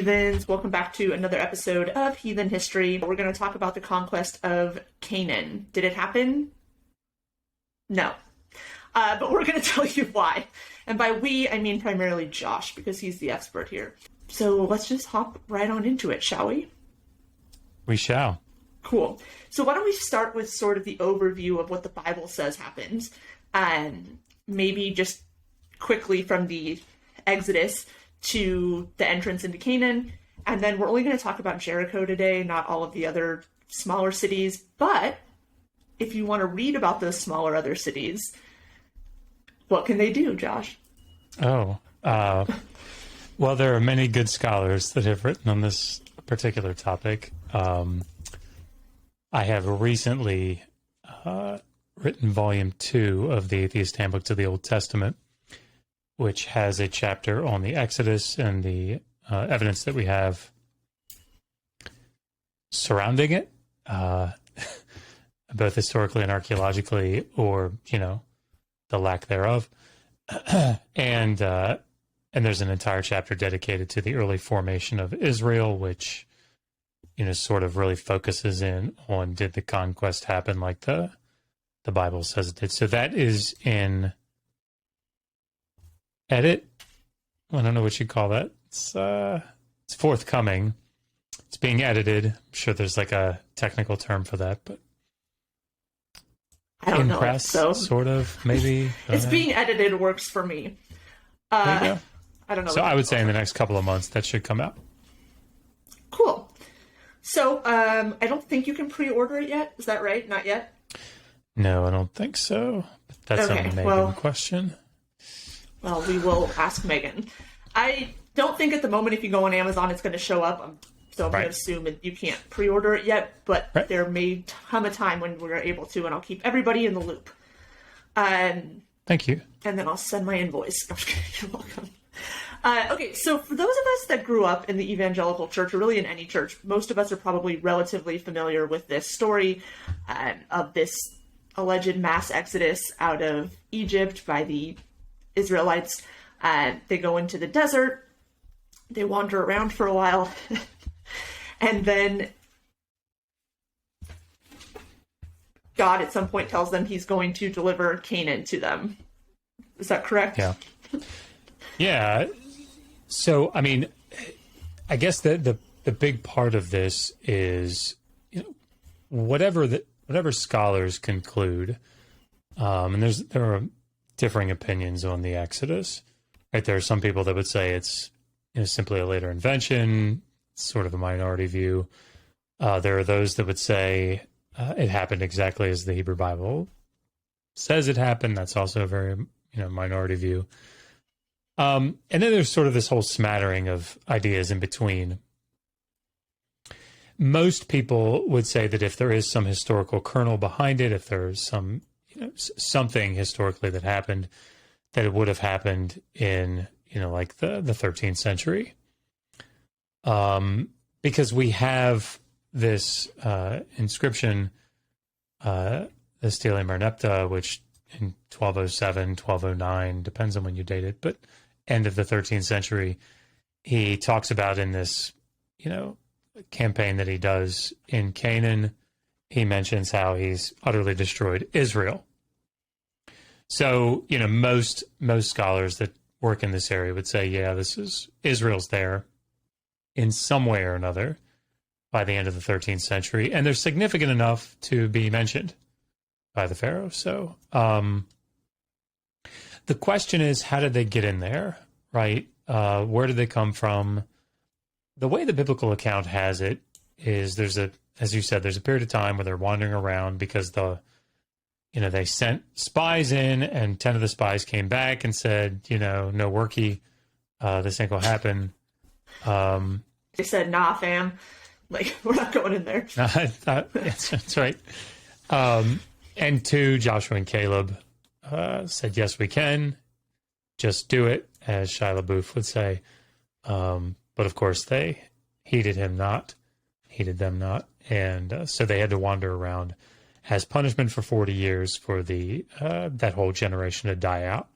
Heathens. Welcome back to another episode of Heathen History. We're going to talk about the conquest of Canaan. Did it happen? No. But we're going to tell you why. And by we, I mean primarily Josh, because he's the expert here. So let's just hop right on into it, shall we? We shall. Cool. So why don't we start with sort of the overview of what the Bible says happened, and maybe just quickly from the Exodus to the entrance into Canaan. And then we're only going to talk about Jericho today, not all of the other smaller cities. But if you want to read about those smaller other cities, what can they do, Josh? Well, there are many good scholars that have written on this particular topic. I have recently written volume 2 of the Atheist Handbook to the Old Testament, which has a chapter on the Exodus and the evidence that we have surrounding it, both historically and archaeologically, or, the lack thereof. And there's an entire chapter dedicated to the early formation of Israel, which, sort of really focuses in on, did the conquest happen like the Bible says it did? So that is in edit. I don't know what you call that. It's forthcoming. It's being edited. I'm sure there's like a technical term for that, but I don't know. Press, sort of, maybe. It's being edited works for me. There you go. I don't know. So I would say in the next couple of months that should come out. Cool. So I don't think you can pre-order it yet. Is that right? Not yet? No, I don't think so. But that's a Megan question. Well, we will ask Megan. I don't think at the moment if you go on Amazon it's going to show up. So I'm going to assume that you can't pre-order it yet, but there may come a time when we're able to, and I'll keep everybody in the loop. Thank you. And then I'll send my invoice. You're welcome. Okay, so for those of us that grew up in the evangelical church, or really in any church, most of us are probably relatively familiar with this story of this alleged mass exodus out of Egypt by the Israelites. They go into the desert, they wander around for a while, and then God at some point tells them he's going to deliver Canaan to them. Is that correct? Yeah. Yeah. So, I mean, I guess the big part of this is, whatever scholars conclude, and there are differing opinions on the Exodus, right? There are some people that would say it's simply a later invention, sort of a minority view. There are those that would say it happened exactly as the Hebrew Bible says it happened. That's also a very minority view. And then there's sort of this whole smattering of ideas in between. Most people would say that if there is some historical kernel behind it, if there's some, something historically that happened, that it would have happened in, like the 13th century. Because we have this inscription, the Stele Merneptah, which in 1207, 1209, depends on when you date it, but end of the 13th century, he talks about in this, campaign that he does in Canaan, he mentions how he's utterly destroyed Israel. So, most scholars that work in this area would say, yeah, Israel's there in some way or another by the end of the 13th century, and they're significant enough to be mentioned by the Pharaoh. So, the question is, how did they get in there, right? Where did they come from? The way the biblical account has it is as you said, there's a period of time where they're wandering around because they sent spies in, and 10 of the spies came back and said, no worky, this ain't gonna happen. They said, nah, fam, we're not going in there. That's right. And 2, Joshua and Caleb said, yes, we can. Just do it, as Shia LaBeouf would say. But of course, they heeded them not. And so they had to wander around as punishment for 40 years for that whole generation to die out.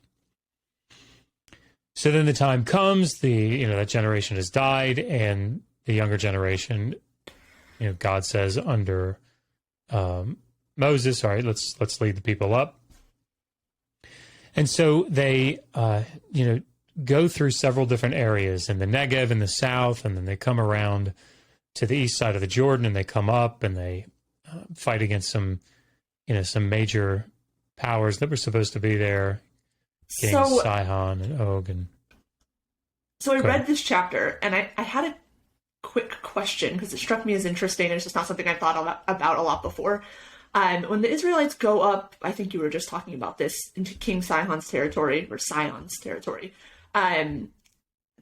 So then the time comes, that generation has died, and the younger generation, God says under Moses, all right, let's lead the people up. And so they, go through several different areas in the Negev in the south, and then they come around to the east side of the Jordan, and they come up and they fight against some major powers that were supposed to be there, Kings Sihon and Og. So I read this chapter, and I had a quick question because it struck me as interesting, and it's just not something I thought about a lot before. When the Israelites go up, I think you were just talking about this, into King Sihon's territory, or Sion's territory,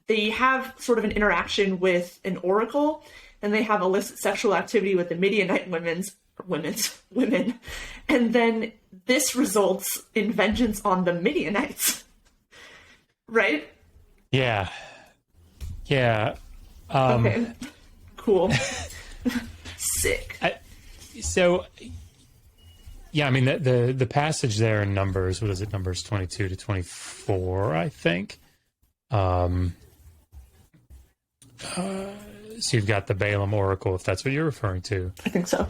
they have sort of an interaction with an oracle, and they have illicit sexual activity with the Midianite women, and then this results in vengeance on the Midianites, right? Yeah. Okay. Cool. Sick. The passage there in Numbers, what is it, Numbers 22 to 24, I think. So you've got the Balaam oracle, if that's what you're referring to. I think so.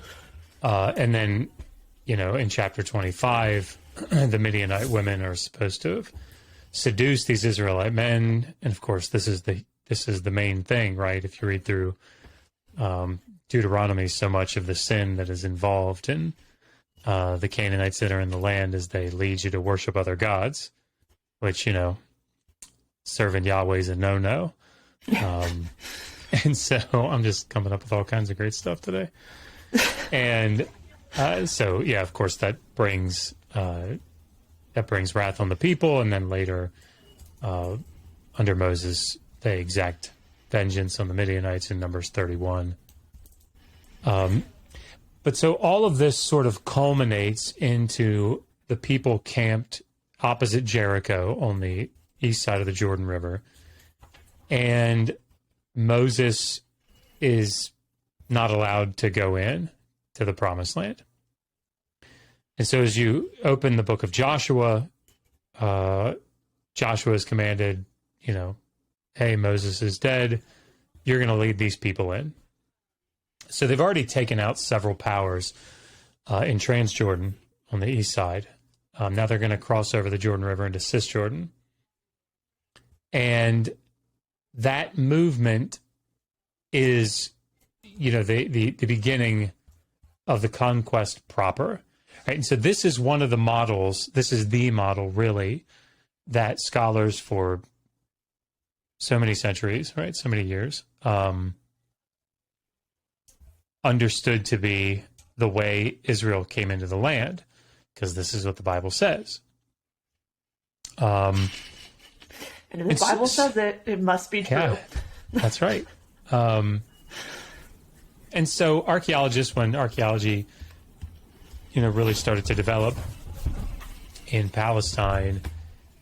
And then, in chapter 25, the Midianite women are supposed to have seduced these Israelite men. And of course, this is the main thing, right? If you read through Deuteronomy, so much of the sin that is involved in the Canaanites that are in the land is they lead you to worship other gods, which, serving Yahweh is a no-no. And so I'm just coming up with all kinds of great stuff today. And of course, that brings wrath on the people. And then later, under Moses, they exact vengeance on the Midianites in Numbers 31. But so all of this sort of culminates into the people camped opposite Jericho on the east side of the Jordan River. And Moses is not allowed to go in to the promised land. And so as you open the book of Joshua, Joshua is commanded, hey, Moses is dead. You're going to lead these people in. So they've already taken out several powers in Transjordan on the east side. Now they're going to cross over the Jordan River into Cisjordan. And that movement is, the beginning of the conquest proper. Right? And so this is one of the models, this is the model, really, that scholars for so many centuries, right, so many years, understood to be the way Israel came into the land, because this is what the Bible says. And if the Bible says it, it must be true. Yeah, that's right. And so archaeologists, when archaeology, really started to develop in Palestine,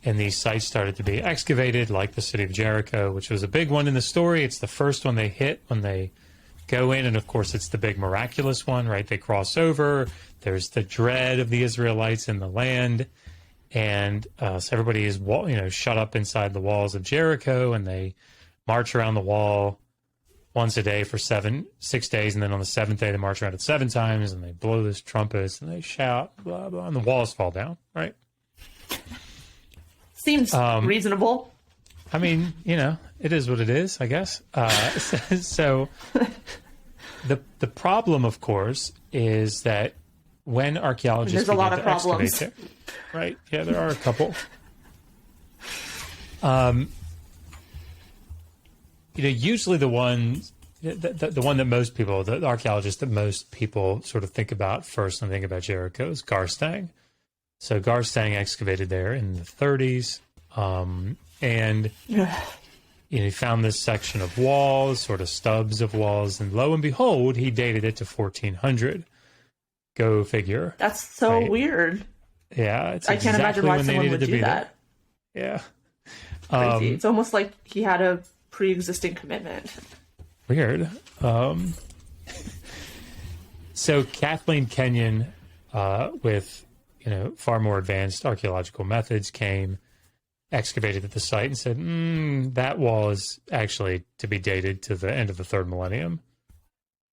and these sites started to be excavated, like the city of Jericho, which was a big one in the story. It's the first one they hit when they go in, and of course it's the big miraculous one, right? They cross over. There's the dread of the Israelites in the land. And so everybody is, shut up inside the walls of Jericho, and they march around the wall once a day for 6 days. And then on the seventh day, they march around it 7 times, and they blow this trumpets, and they shout, blah, blah, and the walls fall down, right? Seems reasonable. I mean, it is what it is, I guess. So the problem, of course, is that when archaeologists there's a lot of problems. There, right? Yeah, there are a couple. Usually the one that most people, the archaeologists that most people sort of think about first when they think about Jericho is Garstang. So Garstang excavated there in the 30s, and he found this section of walls, sort of stubs of walls, and lo and behold, he dated it to 1400. Go figure. That's so weird. Yeah, it's I can't imagine why someone would do that. Yeah, crazy. It's almost like he had a pre-existing commitment. Weird. So Kathleen Kenyon, with far more advanced archaeological methods, came excavated at the site and said, that wall is actually to be dated to the end of the third millennium.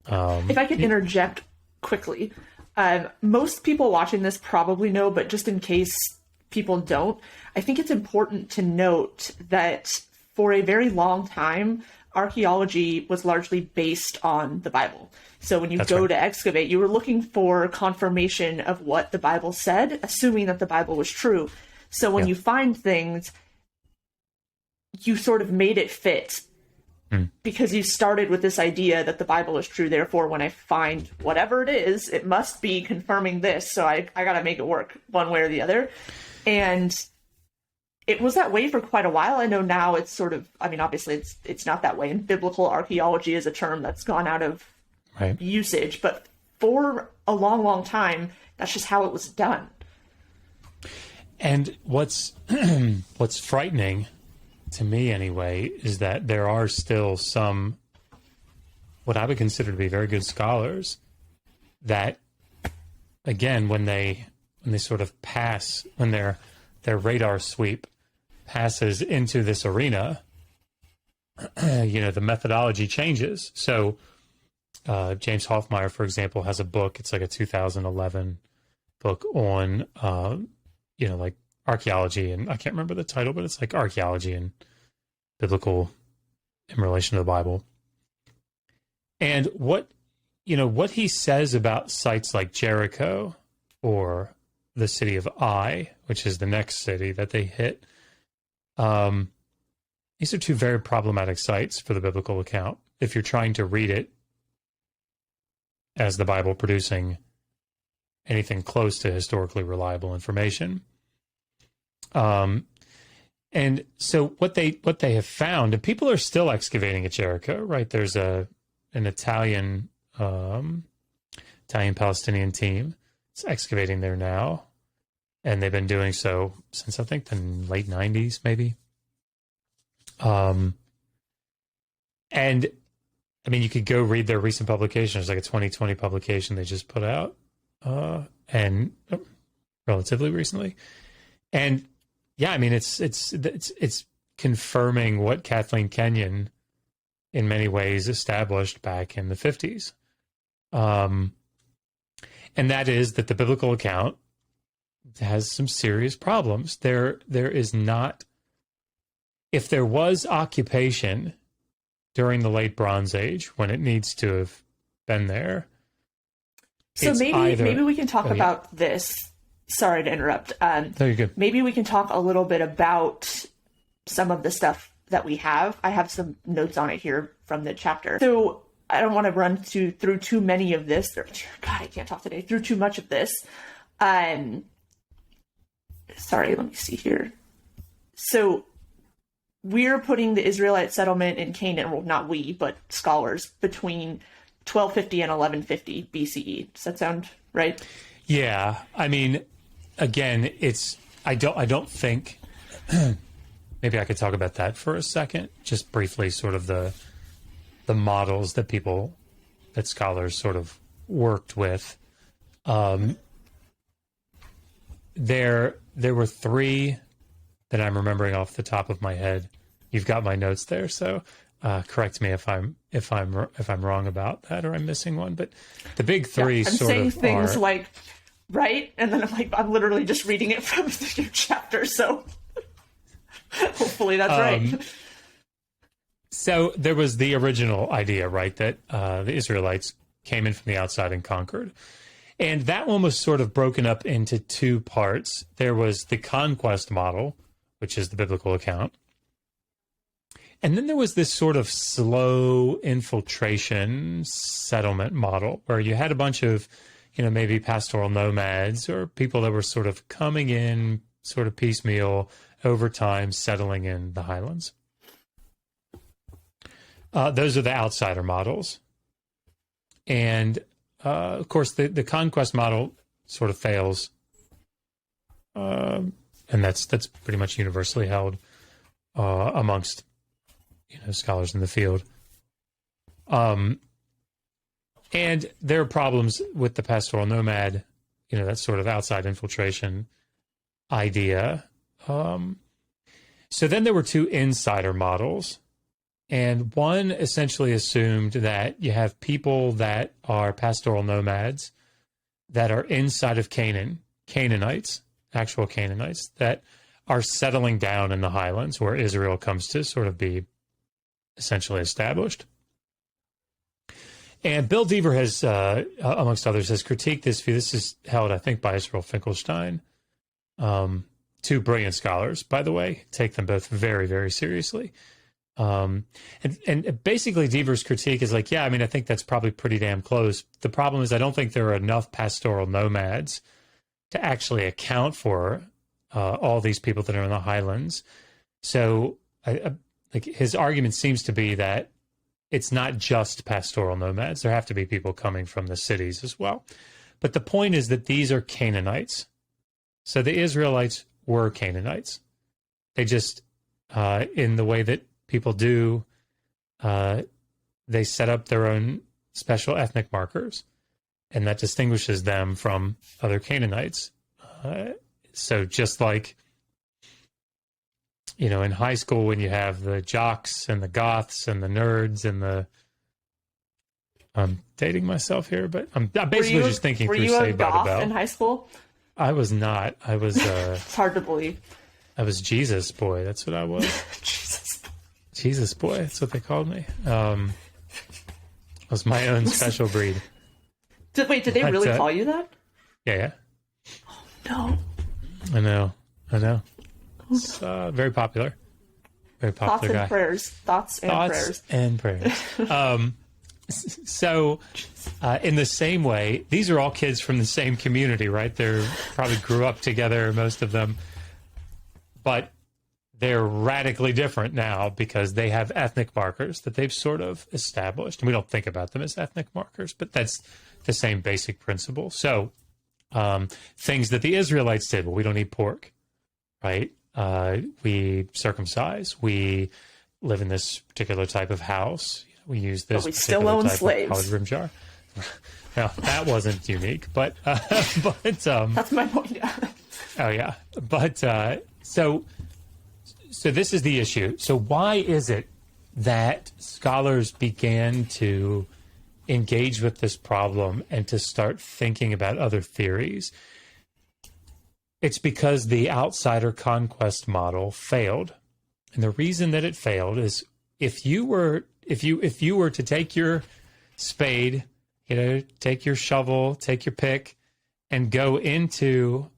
If I could interject quickly, most people watching this probably know, but just in case people don't, I think it's important to note that for a very long time, archaeology was largely based on the Bible. So when you go to excavate, you were looking for confirmation of what the Bible said, assuming that the Bible was true. So when you find things, you sort of made it fit because you started with this idea that the Bible is true. Therefore, when I find whatever it is, it must be confirming this. So I got to make it work one way or the other. And it was that way for quite a while. I know now it's sort of, I mean, obviously it's not that way. And biblical archaeology is a term that's gone out of usage. But for a long, long time, that's just how it was done. And what's frightening to me anyway is that there are still some what I would consider to be very good scholars that, again, when they sort of pass, when their radar sweep passes into this arena, the methodology changes. So James Hoffmeyer, for example, has a book. It's like a 2011 book on like archaeology, and I can't remember the title, but it's like archaeology and biblical in relation to the Bible. And what he says about sites like Jericho or the city of Ai, which is the next city that they hit, these are two very problematic sites for the biblical account. If you're trying to read it as the Bible producing anything close to historically reliable information. And so what they have found, and people are still excavating at Jericho, right? There's an Italian Palestinian team. It's excavating there now, and they've been doing so since I think the late 90s, maybe. And I mean, you could go read their recent publication. It's like a 2020 publication they just put out, and relatively recently. And yeah, I mean, it's confirming what Kathleen Kenyon, in many ways, established back in the 50s, and that is that the biblical account has some serious problems. There is not. If there was occupation during the late Bronze Age, when it needs to have been there, so maybe we can talk about this. Sorry to interrupt. No, you're good. Maybe we can talk a little bit about some of the stuff that we have. I have some notes on it here from the chapter. So I don't want to run through too many of this. God, I can't talk today. Through too much of this. Sorry, let me see here. So we're putting the Israelite settlement in Canaan, well, not we, but scholars, between 1250 and 1150 BCE. Does that sound right? Yeah. I mean, again, I don't think, maybe I could talk about that for a second, just briefly, sort of the models that scholars sort of worked with. There were three that I'm remembering off the top of my head. You've got my notes there, so correct me if I'm wrong about that or I'm missing one. But the big three I'm saying things like right, and then I'm literally just reading it from the chapter. So hopefully that's right. So there was the original idea, right, that the Israelites came in from the outside and conquered. And that one was sort of broken up into two parts. There was the conquest model, which is the biblical account. And then there was this sort of slow infiltration settlement model where you had a bunch of, maybe pastoral nomads or people that were sort of coming in sort of piecemeal over time, settling in the highlands. Those are the outsider models. And of course, the conquest model sort of fails. And that's pretty much universally held amongst scholars in the field. And there are problems with the pastoral nomad, that sort of outside infiltration idea. So then there were two insider models. And one essentially assumed that you have people that are pastoral nomads that are inside of Canaan, Canaanites, actual Canaanites, that are settling down in the highlands where Israel comes to sort of be essentially established. And Bill Deaver has, amongst others, has critiqued this view. This is held, I think, by Israel Finkelstein. Two brilliant scholars, by the way, take them both very, very seriously. And basically Deaver's critique is like, yeah, I mean, I think that's probably pretty damn close. The problem is I don't think there are enough pastoral nomads to actually account for all these people that are in the highlands. So like his argument seems to be that it's not just pastoral nomads. There have to be people coming from the cities as well. But the point is that these are Canaanites. So the Israelites were Canaanites. They just, in the way that people do, they set up their own special ethnic markers, and that distinguishes them from other Canaanites. So just like, you know, in high school when you have the jocks and the goths and the nerds and the... I'm dating myself here, but I'm basically just thinking through Saved by the Bell. Were you a goth in high school? I was not. I was... It's hard to believe. I was Jesus boy. That's what I was. Jesus boy, that's what they called me. I was my own special breed. Did they really call you that? Yeah. Oh, no. I know. It's very popular. Very popular guy. Thoughts and prayers. So, in the same way, these are all kids from the same community, right? They're probably grew up together, most of them. But they're radically different now because they have ethnic markers that they've sort of established. And we don't think about them as ethnic markers, but that's the same basic principle. So things that the Israelites did, well, we don't eat pork, right? We circumcise. We live in this particular type of house. We use this still own slaves. College rim jar. Now, that wasn't unique, but that's my point. Yeah. Oh, yeah. But So this is the issue. So why is it that scholars began to engage with this problem and to start thinking about other theories? It's because the outsider conquest model failed. And the reason that it failed is if you were to take your spade, take your shovel, take your pick, and go into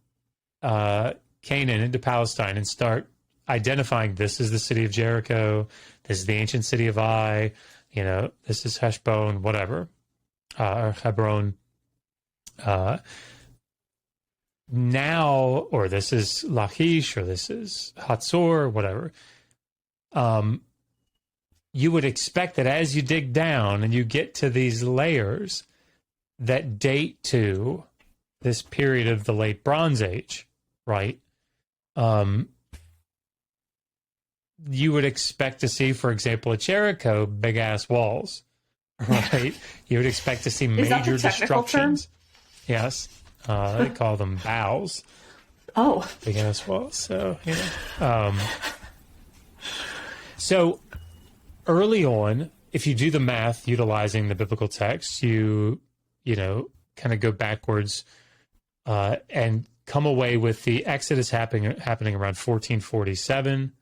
Canaan, into Palestine, and start identifying this is the city of Jericho, this is the ancient city of Ai, this is Heshbon, whatever, or Hebron. Now, or this is Lachish, or this is Hatzor, whatever. You would expect that as you dig down and you get to these layers that date to this period of the late Bronze Age, right? You would expect to see, for example, at Jericho, big ass walls, right? You would expect to see major destructions. Yes. They call them bows. Oh. Big ass walls. So, so early on, if you do the math utilizing the biblical text, you kind of go backwards and come away with the Exodus happening around 1447.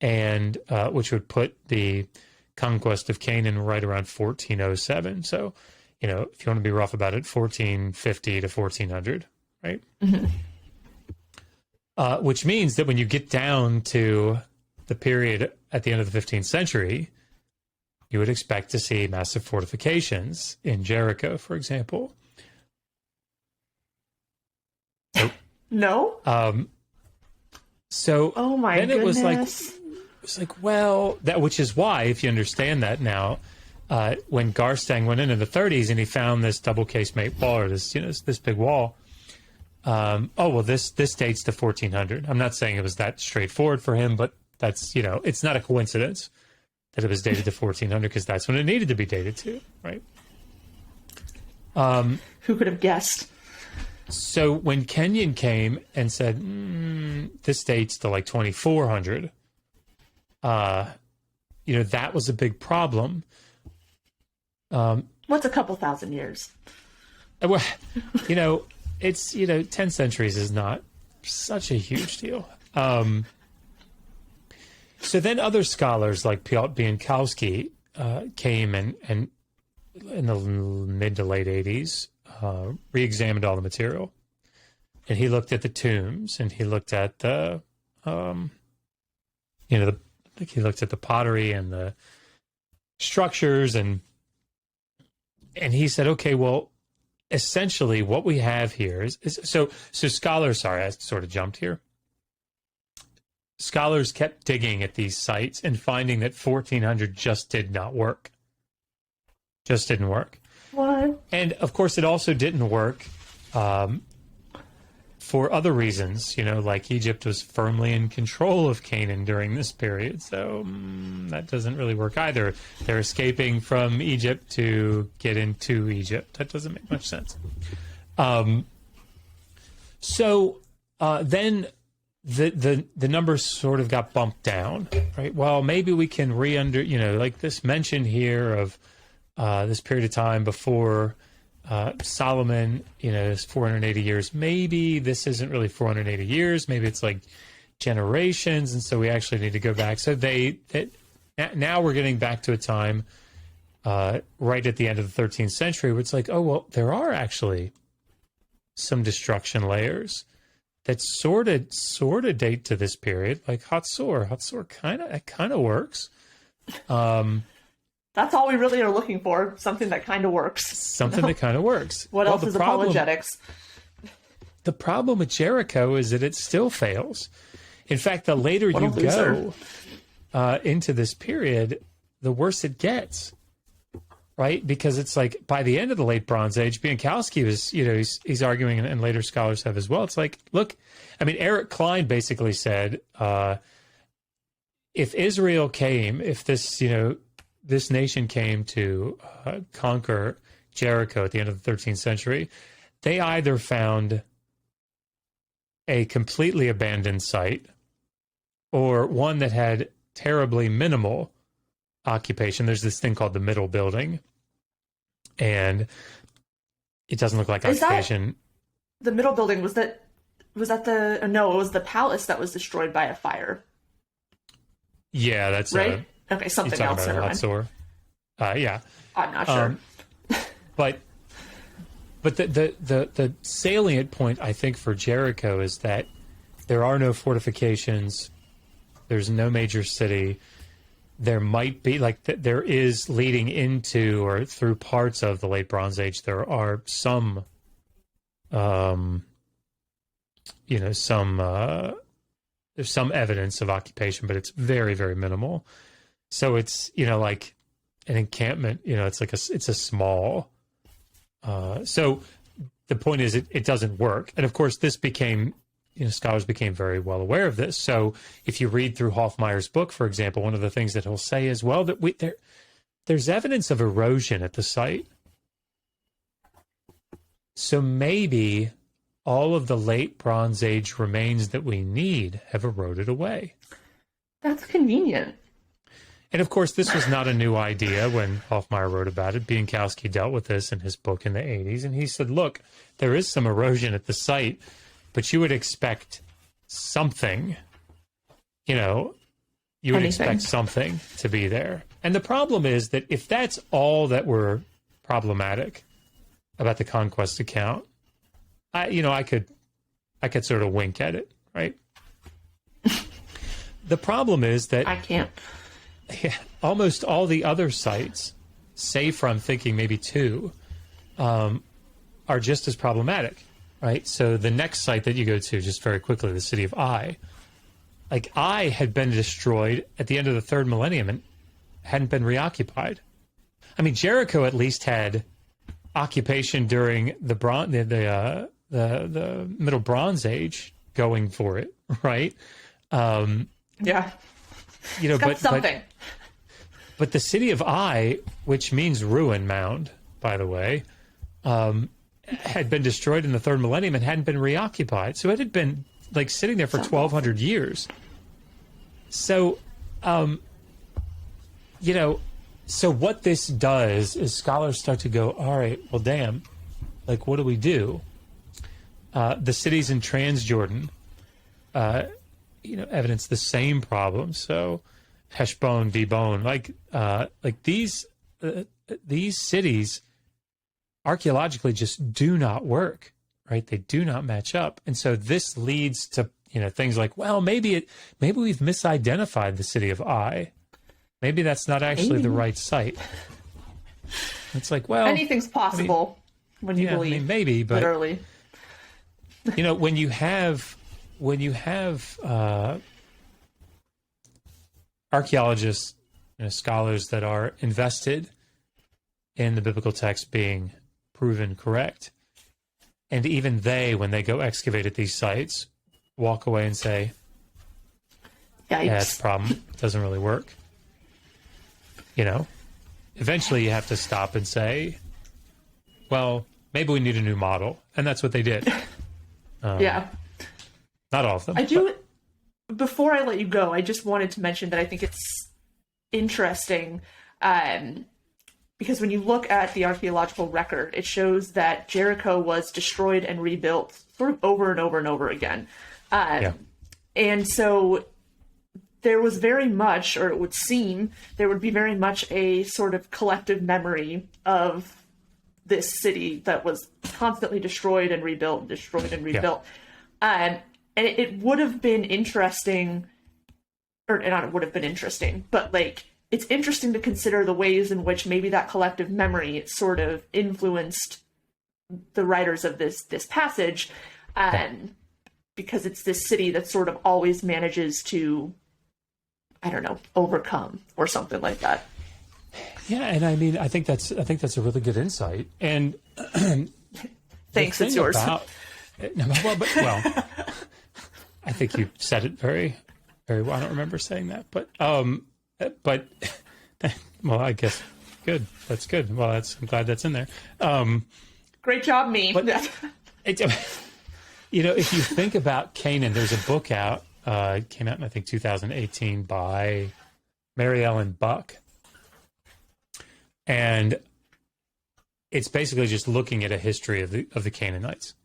And which would put the conquest of Canaan right around 1407. So, if you want to be rough about it, 1450 to 1400, right? Mm-hmm. Which means that when you get down to the period at the end of the 15th century, you would expect to see massive fortifications in Jericho, for example. No? So oh my then goodness. It was like, well, that, which is why, if you understand that now, when Garstang went in the 30s and he found this double casemate wall, or this big wall, this dates to 1400. I'm not saying it was that straightforward for him, but that's, it's not a coincidence that it was dated to 1400 because that's when it needed to be dated to, right? Who could have guessed? So when Kenyon came and said, this dates to like 2400, that was a big problem. What's a couple thousand years? Well, it's, 10 centuries is not such a huge deal. So then other scholars like Piotr Bienkowski came and in the mid to late 80s, re-examined all the material. And he looked at the tombs, and he looked at he looked at the pottery and the structures, and he said, okay, well, essentially what we have here is so scholars, sorry, I sort of jumped here. Scholars kept digging at these sites and finding that 1400 just did not work. Just didn't work. What? And of course, it also didn't work for other reasons. Like Egypt was firmly in control of Canaan during this period, so that doesn't really work either. They're escaping from Egypt to get into Egypt. That doesn't make much sense. So then the numbers sort of got bumped down, right? Well, maybe we can like this mention here of this period of time before Solomon, is 480 years. Maybe this isn't really 480 years. Maybe it's like generations, and so we actually need to go back. So now we're getting back to a time right at the end of the 13th century where it's like, oh, well, there are actually some destruction layers that sort of date to this period, like Hatzor. Hatzor kind of works. That's all we really are looking for. Something that kind of works. Something that kind of works. What else is apologetics? The problem with Jericho is that it still fails. In fact, the later you go into this period, the worse it gets. Right? Because it's like by the end of the late Bronze Age, Bienkowski was, he's arguing, and later scholars have as well. It's like, look, Eric Klein basically said, if Israel came, if this, this nation came to conquer Jericho at the end of the 13th century, they either found a completely abandoned site or one that had terribly minimal occupation. There's this thing called the Middle Building, and it doesn't look like occupation. The Middle Building, was that it was the palace that was destroyed by a fire. Yeah, that's right. Okay, something else. Never mind. Yeah, I'm not sure. But the salient point, I think, for Jericho is that there are no fortifications. There's no major city. There might be, there is leading into or through parts of the late Bronze Age, there are some, there's some evidence of occupation, but it's very, very minimal. So it's, like an encampment, it's like it's a small, so the point is it doesn't work. And of course, this became, scholars became very well aware of this. So if you read through Hofmeier's book, for example, one of the things that he'll say is, well, that there's evidence of erosion at the site. So maybe all of the late Bronze Age remains that we need have eroded away. That's convenient. And of course, this was not a new idea when Hofmeier wrote about it. Bienkowski dealt with this in his book in the 80s. And he said, look, there is some erosion at the site, but you would expect something, you would expect something to be there. And the problem is that if that's all that were problematic about the conquest account, I could sort of wink at it, right? The problem is that I can't. Yeah, almost all the other sites, save for I'm thinking maybe two, are just as problematic. Right, so the next site that you go to, just very quickly, the city of Ai. Like Ai had been destroyed at the end of the third millennium and hadn't been reoccupied. Jericho at least had occupation during the Middle Bronze Age going for it, right? Yeah, but something. But the city of Ai, which means ruin mound, by the way, had been destroyed in the third millennium and hadn't been reoccupied. So it had been like sitting there for 1,200 years. So, so what this does is scholars start to go, all right, well, damn, like, what do we do? The cities in Transjordan, evidence the same problem. So Heshbon, Dibon, like these cities archaeologically just do not work, right? They do not match up. And so this leads to, things like, well, maybe we've misidentified the city of Ai. Maybe that's not actually the right site. It's like, well, anything's possible when you believe. Maybe, but literally, when you have archaeologists, scholars that are invested in the biblical text being proven correct, and even they, when they go excavate at these sites, walk away and say, yikes. Yeah, it's a problem. It doesn't really work. Eventually you have to stop and say, well, maybe we need a new model. And that's what they did. Yeah. Not all of them. Before I let you go, I just wanted to mention that I think it's interesting because when you look at the archaeological record, it shows that Jericho was destroyed and rebuilt sort of over and over and over again. And so there was very much, or it would seem, there would be very much a sort of collective memory of this city that was constantly destroyed and rebuilt, And it would have been interesting, or not it would have been interesting, but like, it's interesting to consider the ways in which maybe that collective memory sort of influenced the writers of this passage, because it's this city that sort of always manages to, I don't know, overcome or something like that. Yeah, and I mean, I think that's a really good insight. And thanks, it's yours. I think you said it very, very well. I don't remember saying that, but well, I guess good. That's good. Well, I'm glad that's in there. Great job, me. But if you think about Canaan, there's a book out. It came out in, I think, 2018 by Mary Ellen Buck. And it's basically just looking at a history of the Canaanites.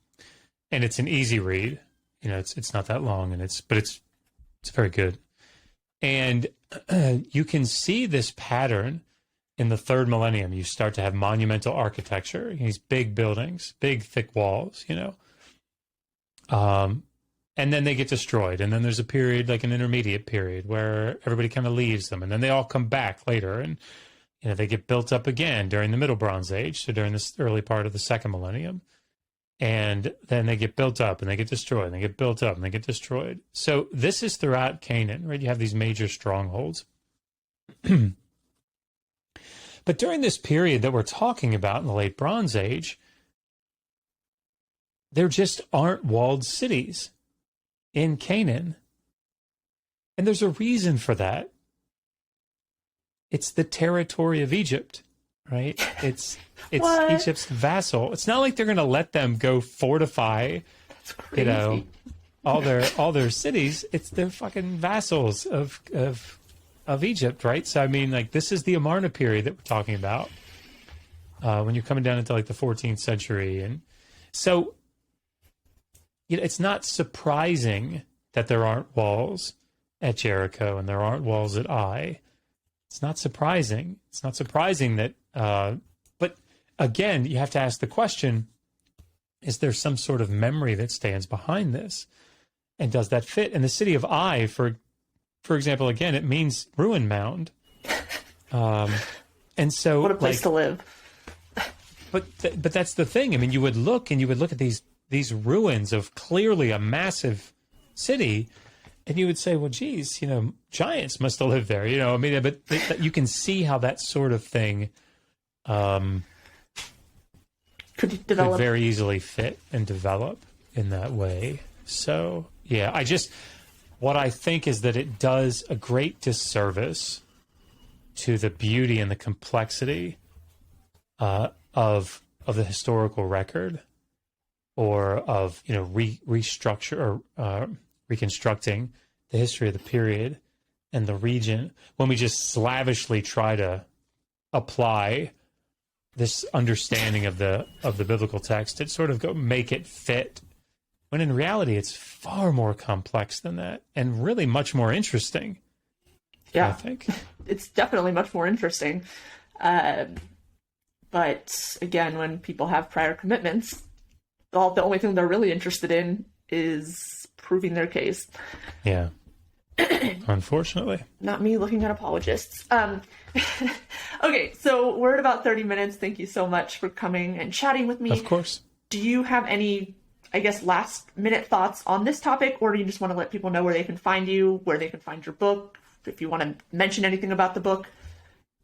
And it's an easy read. It's not that long, and it's very good. And you can see this pattern in the third millennium. You start to have monumental architecture, these big buildings, big thick walls, and then they get destroyed. And then there's a period, like an intermediate period, where everybody kind of leaves them. And then they all come back later. And, they get built up again during the Middle Bronze Age. So during this early part of the second millennium. And then they get built up and they get destroyed. And they get built up and they get destroyed. So this is throughout Canaan, right? You have these major strongholds. But during this period that we're talking about in the late Bronze Age, there just aren't walled cities in Canaan. And there's a reason for that. It's the territory of Egypt, right? It's Egypt's vassal. It's not like they're going to let them go fortify, all their cities. It's their fucking vassals of Egypt, right? So I mean, like, this is the Amarna period that we're talking about. When you're coming down into like the 14th century, and so it's not surprising that there aren't walls at Jericho and there aren't walls at Ai. It's not surprising. It's not surprising that, but again, you have to ask the question, is there some sort of memory that stands behind this? And does that fit? And the city of Ai, for example, again, it means ruin mound. And so, what a place to live. But that's the thing. I mean, you would look at these ruins of clearly a massive city, and you would say, well, geez, giants must have lived there. I mean, but you can see how that sort of thing could very easily fit and develop in that way. So, yeah, what I think is that it does a great disservice to the beauty and the complexity of the historical record or of, restructure or reconstructing the history of the period and the region, when we just slavishly try to apply this understanding of the biblical text to sort of make it fit, when in reality it's far more complex than that and really much more interesting. Yeah, I think it's definitely much more interesting. But again, when people have prior commitments, the only thing they're really interested in is proving their case. Yeah. Unfortunately. Not me looking at apologists. Okay, so we're at about 30 minutes. Thank you so much for coming and chatting with me. Of course. Do you have any, last minute thoughts on this topic, or do you just want to let people know where they can find you, where they can find your book? If you want to mention anything about the book,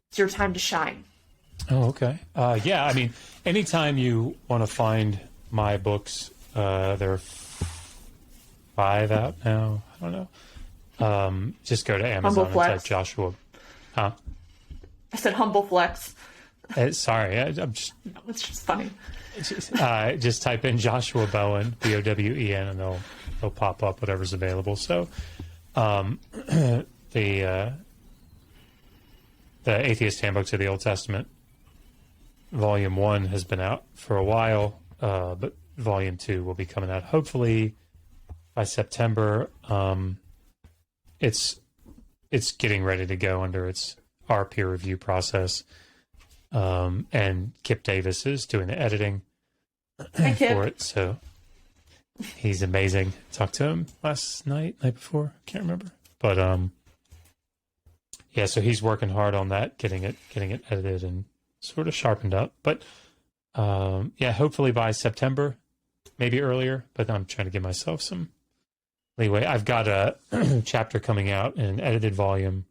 it's your time to shine. Oh, okay. Anytime you want to find my books, there are 5 out now. I don't know. Just go to Amazon and type Joshua. Huh? I said humble flex. Sorry, I'm just. No, it's just funny. Just type in Joshua Bowen, Bowen, and they'll pop up whatever's available. So, the Atheist Handbook to the Old Testament, Volume 1 has been out for a while, but Volume 2 will be coming out hopefully by September. It's getting ready to go under our peer review process, and Kip Davis is doing the editing for it. So he's amazing. Talked to him night before, can't remember, but so he's working hard on that, getting it edited and sort of sharpened up. But hopefully by September, maybe earlier. But I'm trying to give myself some leeway. I've got a chapter coming out in an edited volume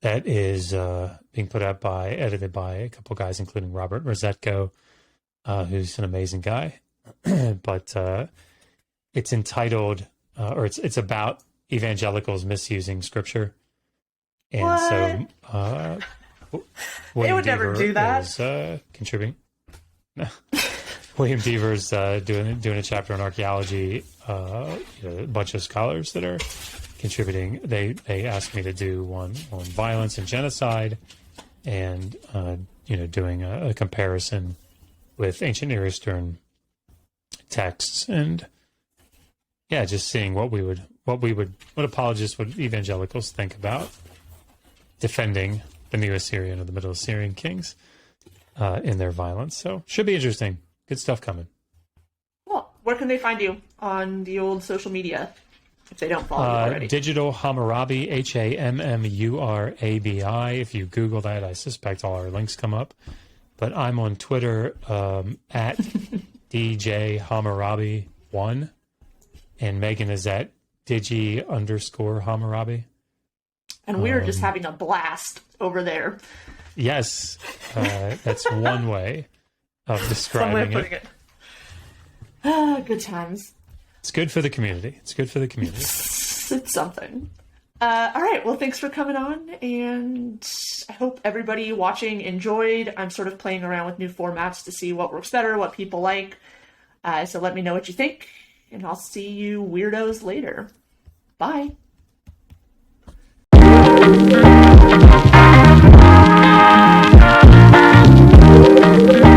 that is being edited by a couple guys, including Robert Rosetko, who's an amazing guy. But it's entitled, or it's about evangelicals misusing Scripture. And what? So they would never do that. Is contributing. William Deaver's doing a chapter on archaeology. A bunch of scholars that are contributing. They asked me to do one on violence and genocide, and doing a comparison with ancient Near Eastern texts, and just seeing what apologists, what evangelicals think about defending the New Assyrian or the Middle Assyrian kings in their violence. So should be interesting. Good stuff coming. Well, where can they find you on the old social media if they don't follow you already? Digital Hammurabi, Hammurabi. If you Google that, I suspect all our links come up. But I'm on Twitter at DJ Hammurabi1, and Megan is at Digi_Hammurabi. And we're just having a blast over there. Yes, that's one way of describing Some way of putting it. Good times. It's good for the community. It's something. All right. Well, thanks for coming on, and I hope everybody watching enjoyed. I'm sort of playing around with new formats to see what works better, what people like. So let me know what you think, and I'll see you weirdos later. Bye.